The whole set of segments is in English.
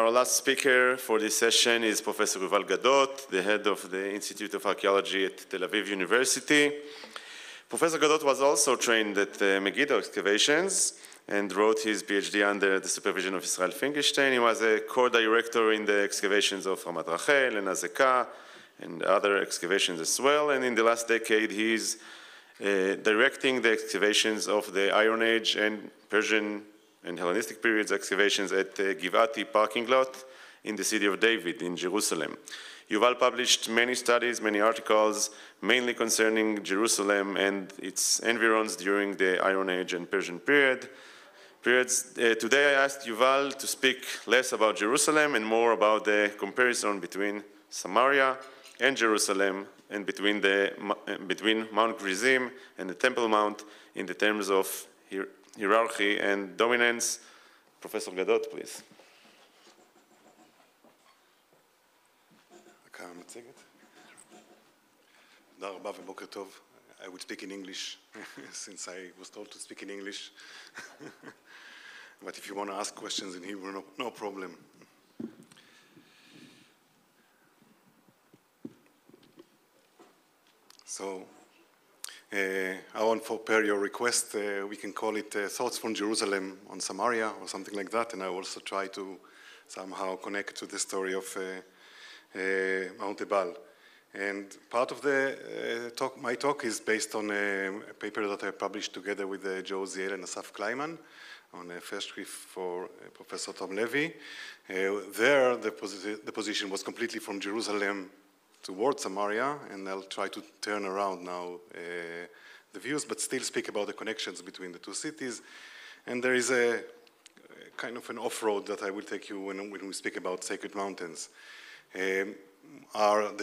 Our last speaker for this session is Professor Yuval Gadot, the head of the Institute of Archaeology at Tel Aviv University. Professor Gadot was also trained at Megiddo Excavations and wrote his PhD under the supervision of Israel Finkelstein. He was a co-director in the excavations of Ramat Rachel and Azekah and other excavations as well. And in the last decade, he is directing the excavations of the Iron Age and Persian and Hellenistic periods excavations at the Givati parking lot in the city of David in Jerusalem. Yuval published many studies, many articles, mainly concerning Jerusalem and its environs during the Iron Age and Persian periods. Today I asked Yuval to speak less about Jerusalem and more about the comparison between Samaria and Jerusalem and between Mount Gerizim and the Temple Mount in the terms of hierarchy and dominance. Professor Gadot, please. I would speak in English since I was told to speak in English. But if you want to ask questions in Hebrew, no problem. So, I want to per your request, we can call it Thoughts from Jerusalem on Samaria or something like that, and I also try to somehow connect to the story of Mount Ebal. And part of the my talk is based on a paper that I published together with Joe Ziel and Asaf Kleiman on a first brief for Professor Tom Levy. There, the position was completely from Jerusalem towards Samaria, and I'll try to turn around now the views, but still speak about the connections between the two cities. And there is a kind of an off-road that I will take you when we speak about sacred mountains. The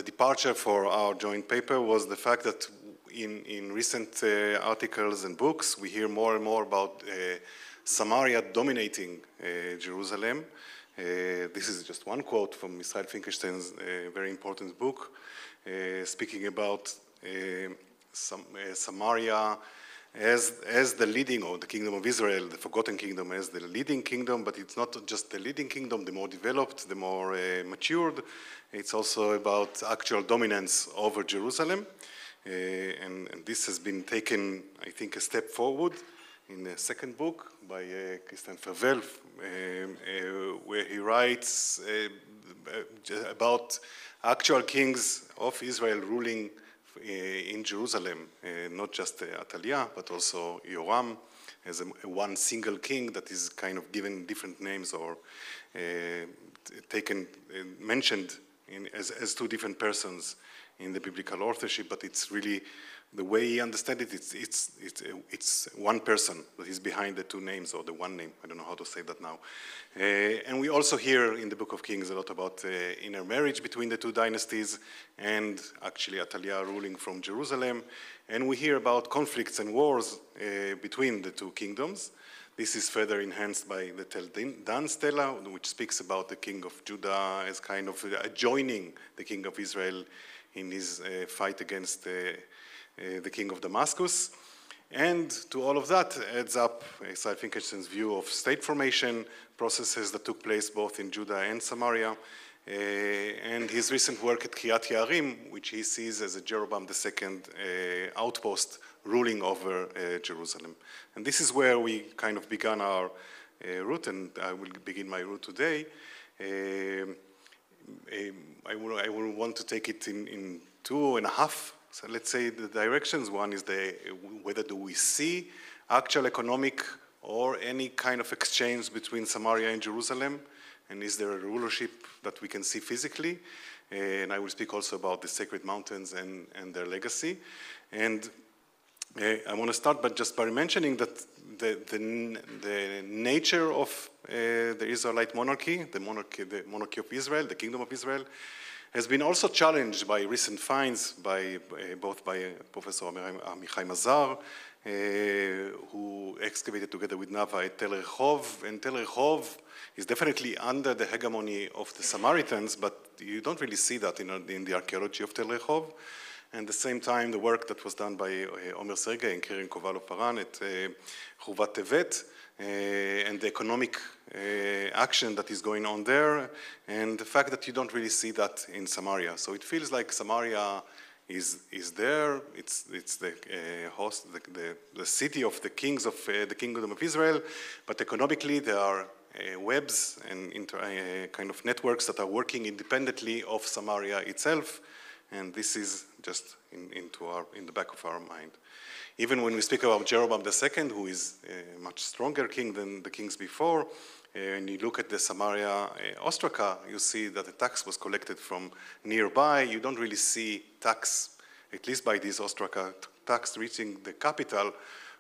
departure for our joint paper was the fact that in recent articles and books, we hear more and more about Samaria dominating Jerusalem. This is just one quote from Israel Finkelstein's very important book, speaking about Samaria as the leading, or the kingdom of Israel, the forgotten kingdom, as the leading kingdom, but it's not just the leading kingdom, the more developed, the more matured. It's also about actual dominance over Jerusalem. And this has been taken, I think, a step forward in the second book by Christian Fervel, where he writes about actual kings of Israel ruling in Jerusalem, not just Atalia, but also Yoram as one single king that is kind of given different names or mentioned as two different persons in the biblical authorship, but it's really the way he understands it, it's one person that is behind the two names, or the one name. I don't know how to say that now. And we also hear in the Book of Kings a lot about inner marriage between the two dynasties, and actually Atalia ruling from Jerusalem. And we hear about conflicts and wars between the two kingdoms. This is further enhanced by the Tel Dan Stela, which speaks about the king of Judah as kind of adjoining the king of Israel in his fight against the king of Damascus. And to all of that adds up Israel Finkelstein's view of state formation processes that took place both in Judah and Samaria, and his recent work at Kiryat Yearim, which he sees as a Jeroboam II outpost ruling over Jerusalem. And this is where we kind of began our route, and I will begin my route today. I will want to take it in 2.5. So let's say the directions. One is whether do we see actual economic or any kind of exchange between Samaria and Jerusalem, and is there a rulership that we can see physically? And I will speak also about the sacred mountains and their legacy. And I want to start by mentioning that the nature of the Israelite monarchy, the monarchy of Israel, the kingdom of Israel, has been also challenged by recent finds both by Professor Amichai Mazar, who excavated together with Nava at Tel Rehov. And Tel Rehov is definitely under the hegemony of the Samaritans, but you don't really see that in the archaeology of Tel Rehov. And at the same time, the work that was done by Omer Sergei and Keren Kovalov-Paran at Chovat Tevet and the economic action that is going on there, and the fact that you don't really see that in Samaria. So it feels like Samaria is there. It's the host, the city of the kings of the kingdom of Israel, but economically there are webs and kind of networks that are working independently of Samaria itself, and this is just in the back of our mind. Even when we speak about Jeroboam II, who is a much stronger king than the kings before, and you look at the Samaria ostraca, you see that the tax was collected from nearby. You don't really see tax, at least by these ostraca, tax reaching the capital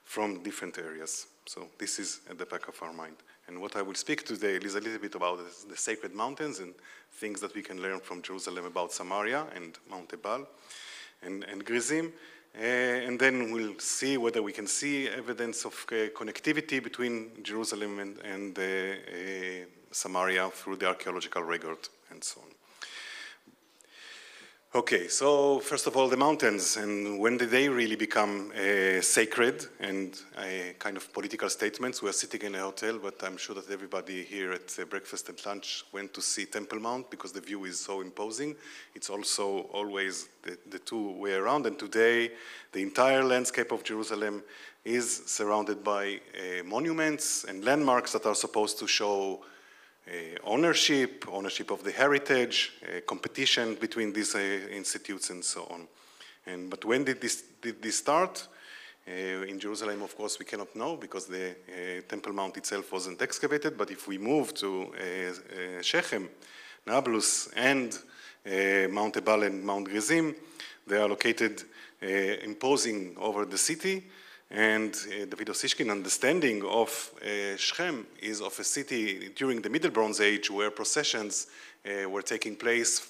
from different areas. So this is at the back of our mind. And what I will speak today is a little bit about the sacred mountains and things that we can learn from Jerusalem about Samaria and Mount Ebal and Gerizim. And then we'll see whether we can see evidence of connectivity between Jerusalem and Samaria through the archaeological record and so on. Okay, so first of all, the mountains, and when did they really become sacred and kind of political statements? We are sitting in a hotel, but I'm sure that everybody here at breakfast and lunch went to see Temple Mount because the view is so imposing. It's also always the two way around, and today the entire landscape of Jerusalem is surrounded by monuments and landmarks that are supposed to show ownership of the heritage, competition between these institutes and so on. But when did this start? In Jerusalem, of course, we cannot know because the Temple Mount itself wasn't excavated, but if we move to Shechem, Nablus, and Mount Ebal and Mount Gerizim, they are located imposing over the city. And David Osishkin's understanding of Shechem is of a city during the Middle Bronze Age where processions were taking place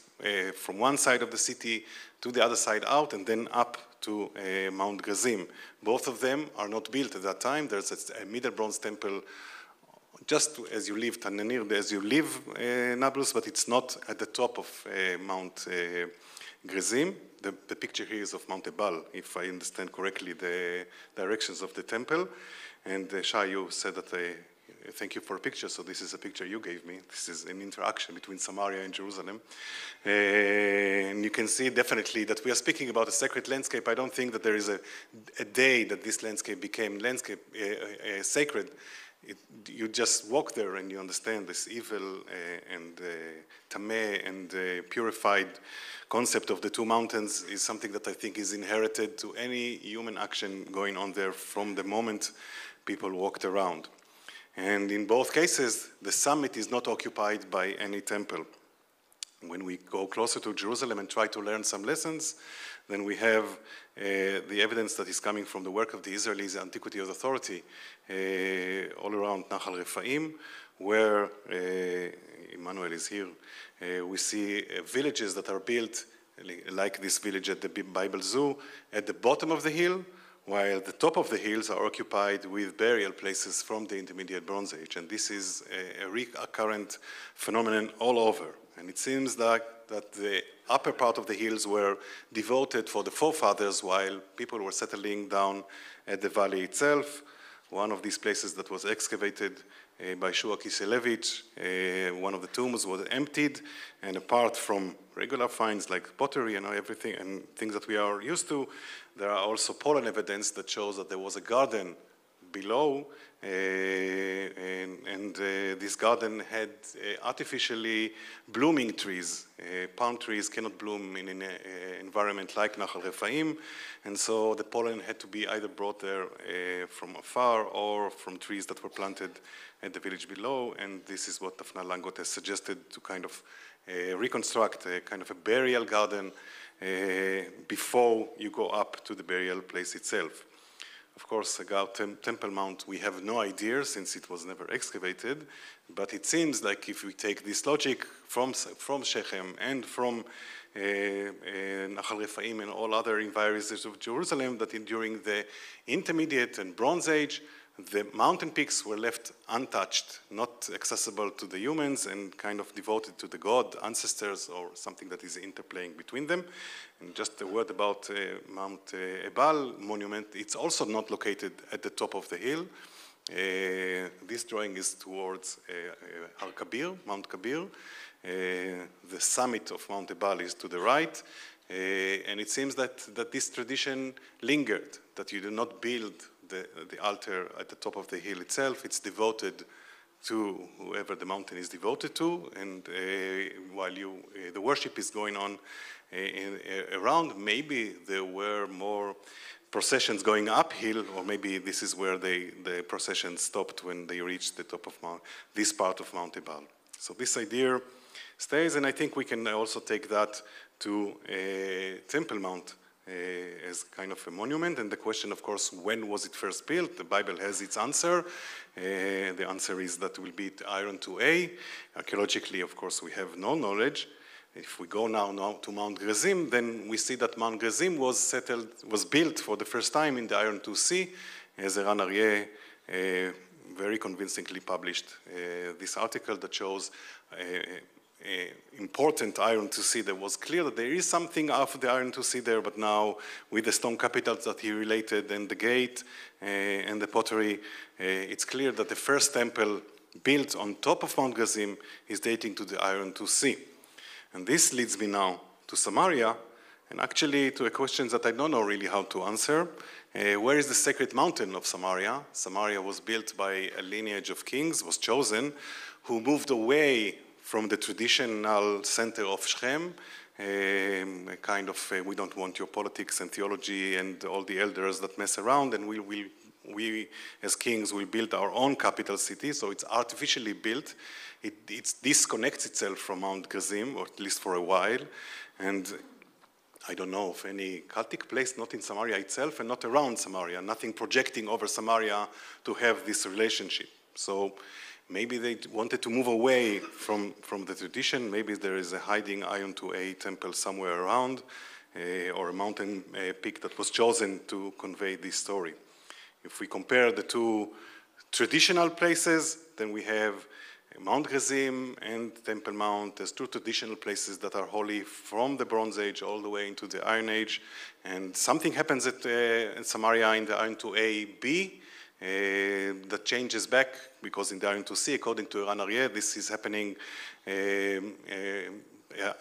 from one side of the city to the other side out and then up to Mount Gerizim. Both of them are not built at that time. There's a Middle Bronze temple just as you leave Tananir, as you leave Nablus, but it's not at the top of Mount Gerizim. The picture here is of Mount Ebal, if I understand correctly, the directions of the temple. And Shai, you said that thank you for a picture, so this is a picture you gave me. This is an interaction between Samaria and Jerusalem. And you can see definitely that we are speaking about a sacred landscape. I don't think that there is a day that this landscape became sacred. You just walk there and you understand this evil and tameh and purified concept of the two mountains is something that I think is inherited to any human action going on there from the moment people walked around. And in both cases, the summit is not occupied by any temple. When we go closer to Jerusalem and try to learn some lessons, then we have the evidence that is coming from the work of the Israeli Antiquity Authority all around Nahal Refaim, where Emmanuel is here. We see villages that are built like this village at the Bible Zoo at the bottom of the hill, while the top of the hills are occupied with burial places from the Intermediate Bronze Age. And this is a recurrent phenomenon all over. And it seems like that the upper part of the hills were devoted for the forefathers while people were settling down at the valley itself. One of these places that was excavated by Shua Kiselevich, one of the tombs was emptied, and apart from regular finds like pottery and everything and things that we are used to, there are also pollen evidence that shows that there was a garden below, and this garden had artificially blooming trees. Palm trees cannot bloom in an environment like Nahal Refaim, and so the pollen had to be either brought there from afar or from trees that were planted at the village below, and this is what Tafna Langot has suggested to kind of reconstruct a kind of a burial garden before you go up to the burial place itself. Of course, about Temple Mount, we have no idea since it was never excavated, but it seems like if we take this logic from Shechem and from Nahal Refaim and all other environs of Jerusalem, that during the Intermediate and Bronze Age, the mountain peaks were left untouched, not accessible to the humans and kind of devoted to the god, ancestors, or something that is interplaying between them. And just a word about Mount Ebal monument, it's also not located at the top of the hill. This drawing is towards Kabir, Mount Kabir. The summit of Mount Ebal is to the right. And it seems that this tradition lingered, that you do not build the altar at the top of the hill itself. It's devoted to whoever the mountain is devoted to, and while the worship is going on around, maybe there were more processions going uphill, or maybe this is where the procession stopped when they reached the top of this part of Mount Ebal. So this idea stays, and I think we can also take that to Temple Mount as kind of a monument. And the question, of course, when was it first built? The Bible has its answer. The answer is that it will be Iron 2A. Archaeologically, of course, we have no knowledge. If we go now to Mount Gerizim, then we see that Mount Gerizim was built for the first time in the Iron 2C, as Eran Aryeh very convincingly published this article that shows important Iron 2C. There was clear that there is something after the Iron 2C there, but now with the stone capitals that he related and the gate and the pottery, it's clear that the first temple built on top of Mount Gerizim is dating to the Iron 2C. And this leads me now to Samaria, and actually to a question that I don't know really how to answer. Where is the sacred mountain of Samaria? Samaria was built by a lineage of kings, was chosen, who moved away from the traditional center of Shechem, kind of, we don't want your politics and theology and all the elders that mess around, and we as kings will build our own capital city, so it's artificially built. It disconnects itself from Mount Gerizim, or at least for a while, and I don't know of any cultic place, not in Samaria itself and not around Samaria, nothing projecting over Samaria to have this relationship. So maybe they wanted to move away from the tradition. Maybe there is a hiding Iron 2A temple somewhere around, or a mountain peak that was chosen to convey this story. If we compare the two traditional places, then we have Mount Gerizim and Temple Mount as two traditional places that are holy from the Bronze Age all the way into the Iron Age. And something happens at Samaria in the Iron 2A-B that changes back, because in the Iron 2C, according to Eran Aryeh, this is happening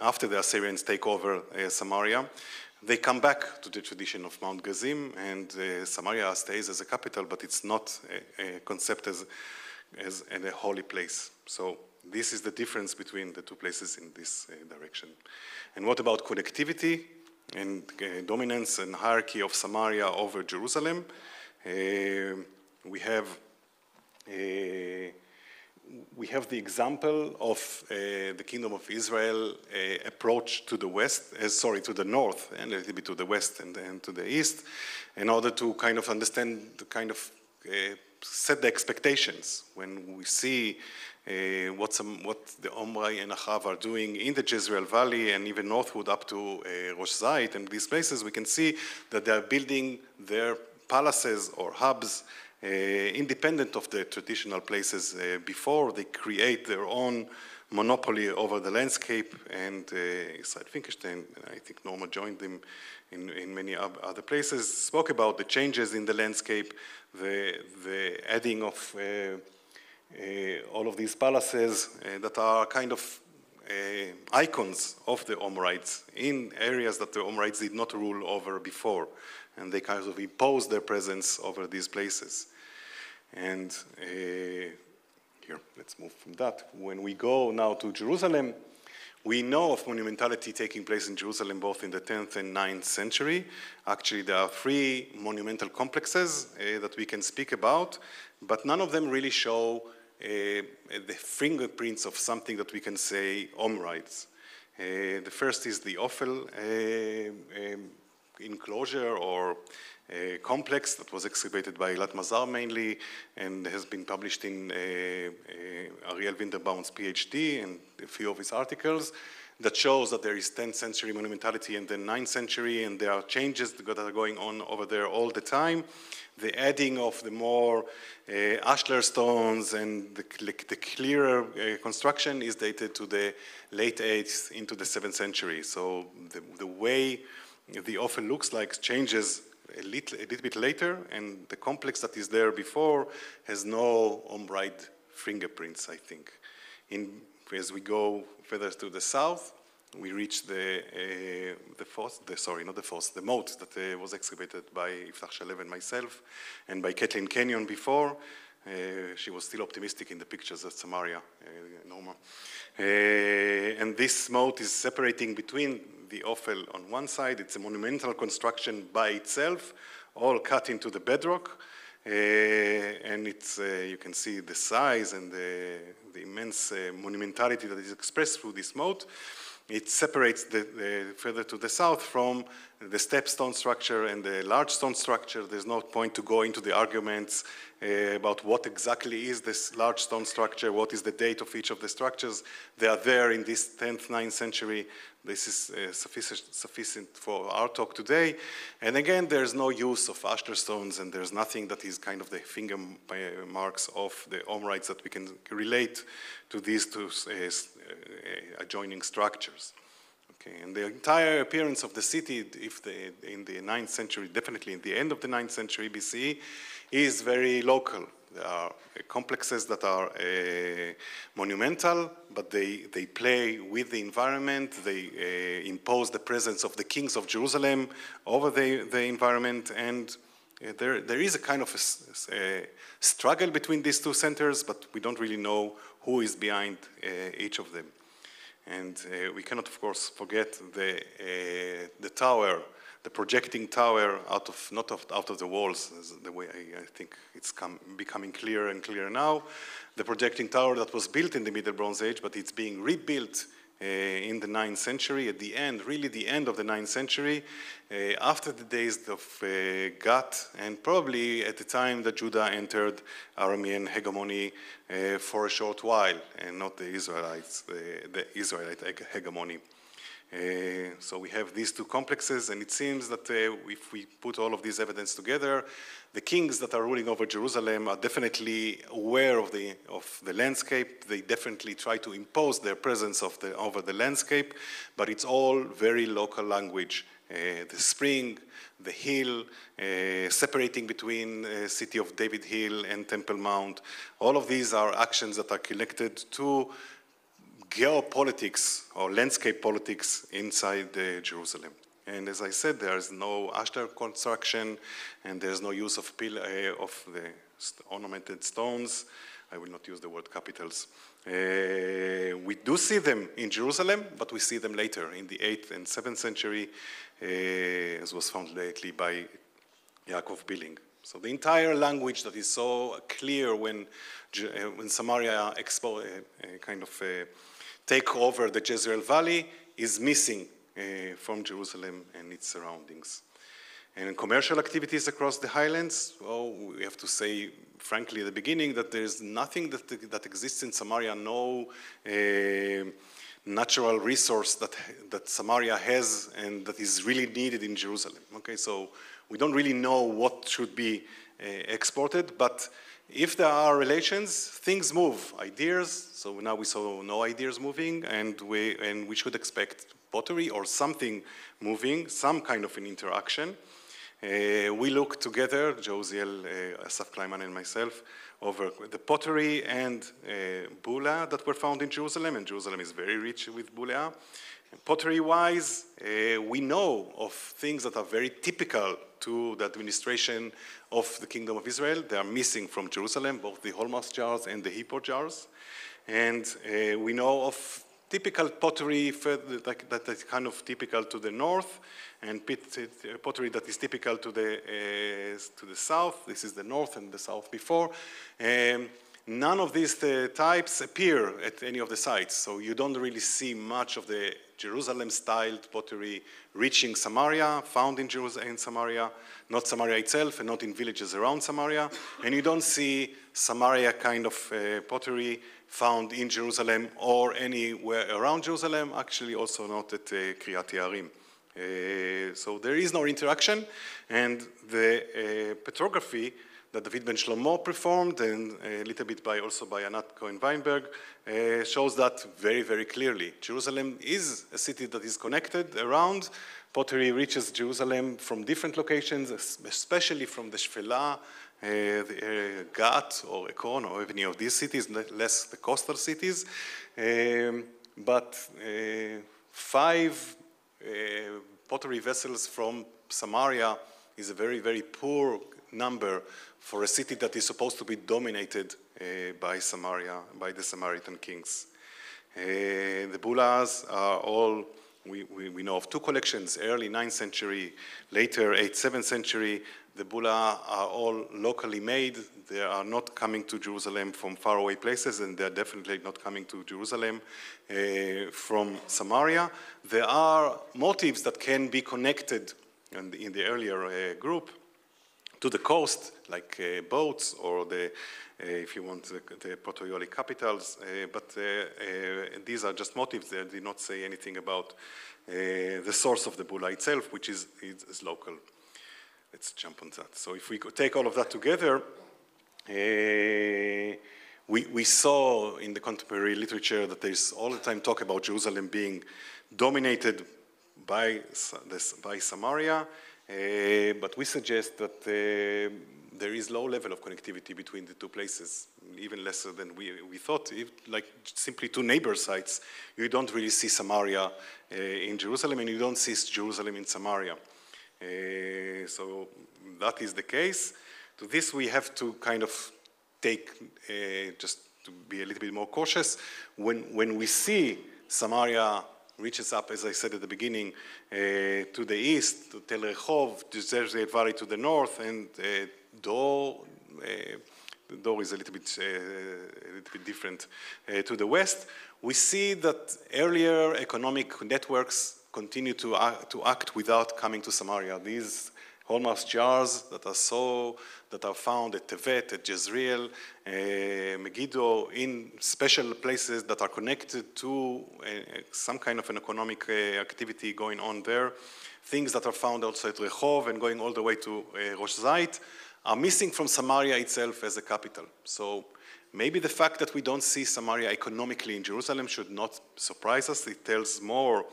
after the Assyrians take over Samaria. They come back to the tradition of Mount Gerizim, and Samaria stays as a capital, but it's not a concept as a holy place. So this is the difference between the two places in this direction. And what about connectivity and dominance and hierarchy of Samaria over Jerusalem? We have the example of the Kingdom of Israel approach to the west, to the north, and a little bit to the west and to the east, in order to kind of understand the kind of set the expectations. When we see what the Omri and Achav are doing in the Jezreel Valley and even northward up to Rosh Zayit and these places, we can see that they are building their palaces or hubs independent of the traditional places before. They create their own monopoly over the landscape, and Israel Finkelstein, I think Norma joined them in many other places, spoke about the changes in the landscape, the adding of all of these palaces that are kind of icons of the Omrites in areas that the Omrites did not rule over before, and they kind of imposed their presence over these places. And here, let's move from that. When we go now to Jerusalem, we know of monumentality taking place in Jerusalem both in the 10th and 9th century. Actually, there are 3 monumental complexes that we can speak about, but none of them really show the fingerprints of something that we can say Omrites. The first is the Ophel enclosure or complex that was excavated by Eilat Mazar mainly, and has been published in Ariel Winterbaum's PhD and a few of his articles, that shows that there is 10th century monumentality and then 9th century, and there are changes that are going on over there all the time. The adding of the more ashlar stones and the clearer construction is dated to the late 8th into the 7th century. So the way the Ophel looks like changes a little bit later, and the complex that is there before has no ombride fingerprints, I think. As we go further to the south, we reach the moat that was excavated by Yiftach Shalev and myself, and by Kathleen Kenyon before. She was still optimistic in the pictures at Samaria, Norma. And this moat is separating between the Ophel on one side. It's a monumental construction by itself, all cut into the bedrock. And it's, you can see the size and the immense monumentality that is expressed through this moat. It separates further to the south from the step stone structure and the large stone structure. There's no point to go into the arguments about what exactly is this large stone structure, what is the date of each of the structures. They are there in this 10th, 9th century. This is sufficient for our talk today. And again, there's no use of Ashtar stones, and there's nothing that is kind of the finger marks of the omrites that we can relate to these two adjoining structures. Okay, and the entire appearance of the city, in the 9th century, definitely in the end of the 9th century BCE, is very local. There are complexes that are monumental, but they play with the environment. They impose the presence of the kings of Jerusalem over the environment, and there is a kind of a struggle between these two centers, but we don't really know who is behind each of them. And we cannot, of course, forget the tower, the projecting tower not out of the walls, the way I think it's becoming clearer and clearer now. The projecting tower that was built in the Middle Bronze Age, but it's being rebuilt in the 9th century, at the end, really the end of the 9th century, after the days of Gat, and probably at the time that Judah entered Aramean hegemony for a short while, and not the Israelites, the Israelite hegemony. So we have these two complexes, and it seems that if we put all of these evidence together, the kings that are ruling over Jerusalem are definitely aware of the landscape. They definitely try to impose their presence over the landscape, but it's all very local language. The spring, the hill, separating between City of David Hill and Temple Mount. All of these are actions that are connected to geopolitics or landscape politics inside Jerusalem. And as I said, there is no Ashtar construction, and there's no use of the ornamented stones. I will not use the word capitals. We do see them in Jerusalem, but we see them later in the 8th and 7th century, as was found lately by Yaakov Billing. So the entire language that is so clear when Samaria take over the Jezreel Valley is missing from Jerusalem and its surroundings. And in commercial activities across the highlands, well, we have to say, frankly, at the beginning, that there's nothing that exists in Samaria, no natural resource that Samaria has and that is really needed in Jerusalem. Okay, so we don't really know what should be exported, but if there are relations, things move, ideas. So now we saw no ideas moving, and we should expect pottery or something moving, some kind of an interaction. We looked together, Josiel, Asaf Kleiman, and myself, over the pottery and bula that were found in Jerusalem, and Jerusalem is very rich with bula. Pottery-wise, we know of things that are very typical to the administration of the Kingdom of Israel. They are missing from Jerusalem, both the Holmos jars and the Hippot jars. And we know of typical pottery that is kind of typical to the north, and pottery that is typical to the south. This is the north and the south before. None of these types appear at any of the sites, so you don't really see much of the Jerusalem-styled pottery reaching Samaria, found in Jerusalem and Samaria, not Samaria itself and not in villages around Samaria, and you don't see Samaria kind of pottery found in Jerusalem or anywhere around Jerusalem, actually also not at Kriyat Yearim. So there is no interaction, and the petrography that David Ben Shlomo performed, and a little bit also by Anat Cohen-Weinberg, shows that very, very clearly. Jerusalem is a city that is connected around. Pottery reaches Jerusalem from different locations, especially from the Shfela, the Gat or Ekron or any of these cities, less the coastal cities. But 5 pottery vessels from Samaria is a very, very poor number for a city that is supposed to be dominated by Samaria, by the Samaritan kings. The bulas are all, we know of 2 collections, early 9th century, later 8th, 7th century. The bulla are all locally made. They are not coming to Jerusalem from faraway places, and they are definitely not coming to Jerusalem from Samaria. There are motifs that can be connected in the earlier group to the coast, like boats or the, if you want, the Proto-Iolic capitals, but these are just motifs. They did not say anything about the source of the bulla itself, which is local. Let's jump on that. So if we take all of that together, we saw in the contemporary literature that there's all the time talk about Jerusalem being dominated by Samaria, but we suggest that there is low level of connectivity between the 2 places, even lesser than we thought. Like simply 2 neighbor sites, you don't really see Samaria in Jerusalem, and you don't see Jerusalem in Samaria. So that is the case. To this we have to kind of take, just to be a little bit more cautious, when we see Samaria reaches up, as I said at the beginning, to the east, to Tel Rehov, to Zerzeit Valley to the north, and Dor is a little bit different to the west. We see that earlier economic networks continue to act without coming to Samaria. These hallmark jars that are found at Tevet, at Jezreel, Megiddo, in special places that are connected to some kind of an economic activity going on there. Things that are found also at Rehov and going all the way to Rosh Zayit are missing from Samaria itself as a capital. So maybe the fact that we don't see Samaria economically in Jerusalem should not surprise us. It tells more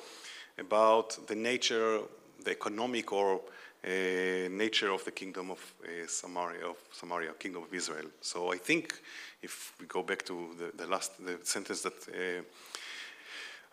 about the nature, the economic or nature of the kingdom of Samaria, kingdom of Israel. So I think if we go back to the sentence that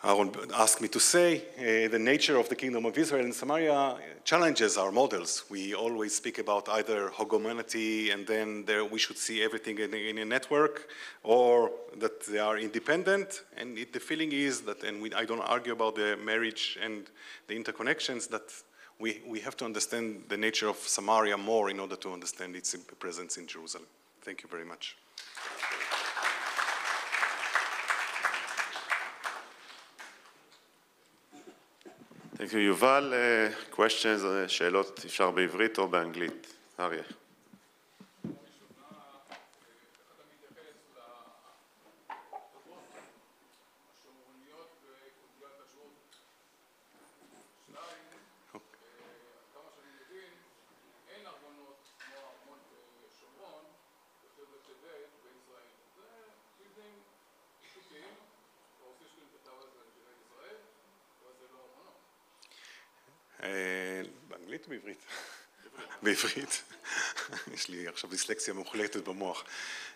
Aaron asked me to say, the nature of the kingdom of Israel and Samaria challenges our models. We always speak about either hegemony and then we should see everything in a network, or that they are independent. And the feeling is that, and I don't argue about the marriage and the interconnections, that we have to understand the nature of Samaria more in order to understand its presence in Jerusalem. Thank you very much. Thank you, Yuval. Questions, שאלות, אפשר בעברית או באנגלית? אריה. באנגלית או בעברית? בעברית. יש לי עכשיו דיסלקסיה מוחלטת במוח.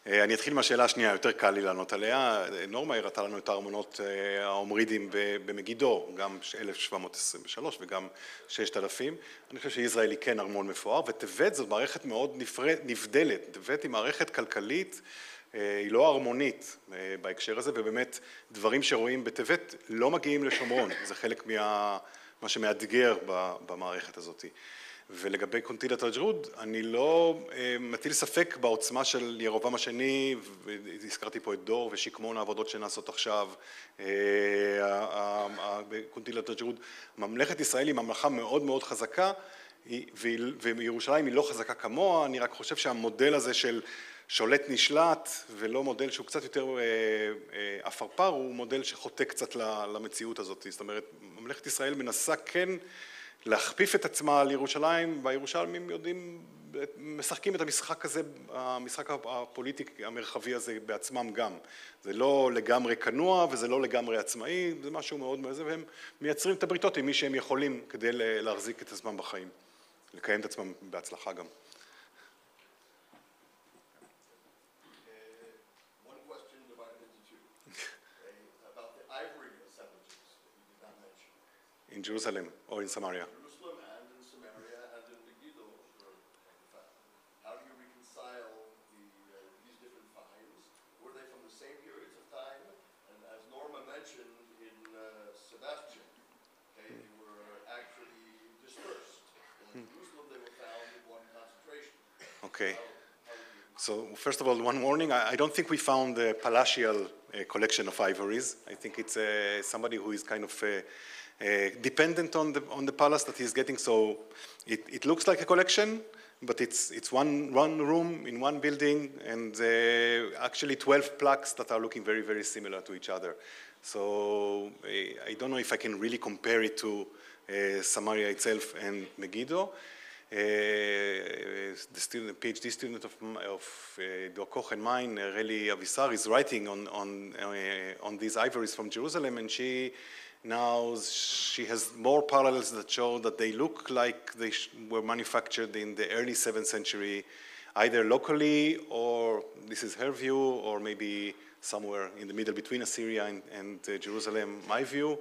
אני אתחיל מהשאלה השנייה, יותר קל לי לענות עליה. נורמה הראתה לנו את הארמונות האומרידים במגידו, גם 1723 וגם 6000. אני חושב שישראל היא כן ארמון מפואר, וטבת זו מערכת מאוד נבדלת. טבת היא מערכת כלכלית, היא לא ארמונית בהקשר הזה, ובאמת דברים שרואים בטבת לא מגיעים לשומרון. זה חלק מה שמאתגר במערכת הזאת. ולגבי קונטילת הג'רוד, אני לא מטיל ספק בעוצמה של ירובעם השני, והזכרתי פה את דור ושקמון, העבודות שנעשות עכשיו, בקונטילת הג'רוד. ממלכת ישראל היא ממלכה מאוד מאוד חזקה, וירושלים היא לא חזקה כמוה. אני רק חושב שהמודל הזה של שולט נשלט, ולא מודל שהוא קצת יותר אפרפר, הוא מודל שחוטא קצת למציאות הזאת. זאת אומרת, ממלכת ישראל מנסה כן להכפיף את עצמה על ירושלים, והירושלמים יודעים משחקים את המשחק הזה, המשחק הפוליטי המרחבי הזה בעצמם גם. זה לא לגמרי כנוע וזה לא לגמרי עצמאי, זה משהו מאוד מזה, והם מייצרים את הבריתות עם מי שהם יכולים כדי להחזיק את עצמם בחיים, לקיים את עצמם בהצלחה גם. In Jerusalem or in Samaria? Jerusalem and in Samaria and in Megiddo. How do you reconcile these different finds? Were they from the same periods of time? And as Norma mentioned in Sebastian, okay, they were actually dispersed. In Jerusalem they were found in one concentration. Okay. So first of all, one warning, I don't think we found the palatial collection of ivories. I think it's somebody who is kind of dependent on the palace that he's getting, so it looks like a collection, but it's one room in one building, and actually 12 plaques that are looking very, very similar to each other. So I don't know if I can really compare it to Samaria itself and Megiddo. The student, PhD student of Koch and mine, Reli Avisar, is writing on these ivories from Jerusalem, and she has more parallels that show that they look like they were manufactured in the early 7th century, either locally, or this is her view, or maybe somewhere in the middle between Assyria and Jerusalem, my view.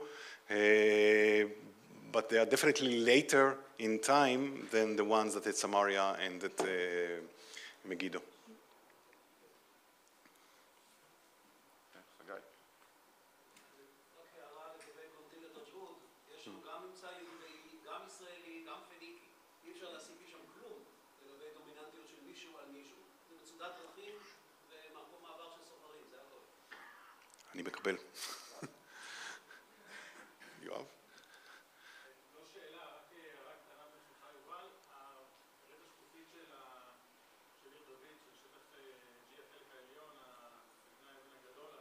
But they are definitely later in time than the ones that at Samaria and at Megiddo. אני מקבל. יואב? לא שאלה, רק קטנה בשבילך יובל, הראית השקופית של עיר דוד, של שטח G החלק העליון, הבנה הימין הגדול,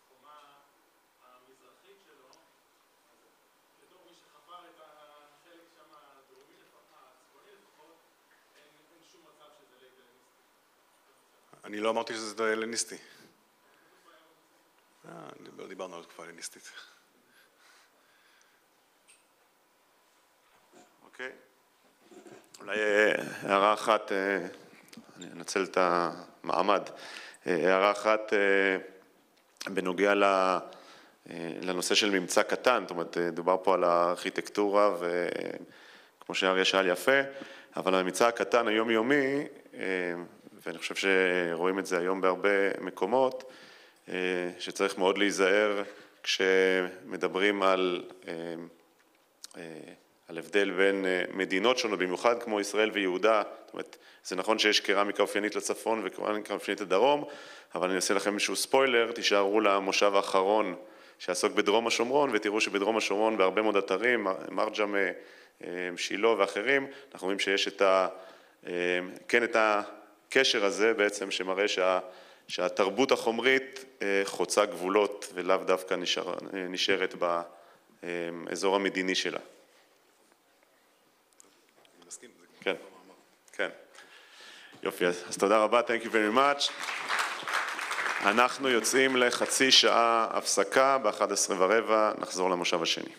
החומה המזרחית שלו, בתור מי שחפר את החלק שם הדרומי לפחות, הצפוני לפחות, אין שום מצב שזה לית הלניסטי. אני לא אמרתי שזה הלניסטי. דיברנו על תקופה הלניסטית. אוקיי. אולי הערה אחת, אני אנצל את המעמד, הערה אחת בנוגע לנושא של ממצא קטן, זאת אומרת, דובר פה על הארכיטקטורה וכמו שאריה שאל יפה, אבל הממצא הקטן היומיומי, ואני חושב שרואים את זה היום בהרבה מקומות, שצריך מאוד להיזהר כשמדברים על הבדל בין מדינות שונות, במיוחד כמו ישראל ויהודה. זאת אומרת, זה נכון שיש קרמיקה אופיינית לצפון וקרמיקה אופיינית לדרום, אבל אני אעשה לכם איזשהו ספוילר, תישארו למושב האחרון שעסוק בדרום השומרון, ותראו שבדרום השומרון בהרבה מאוד אתרים, מרג'ם, שילה ואחרים, אנחנו רואים שיש כן את הקשר הזה בעצם שמראה שהתרבות החומרית חוצה גבולות ולאו דווקא נשארת באזור המדיני שלה. אני מסכים. כן, כן. יופי, אז תודה רבה, thank you very much. אנחנו יוצאים לחצי שעה הפסקה, ב-11:15 נחזור למושב השני.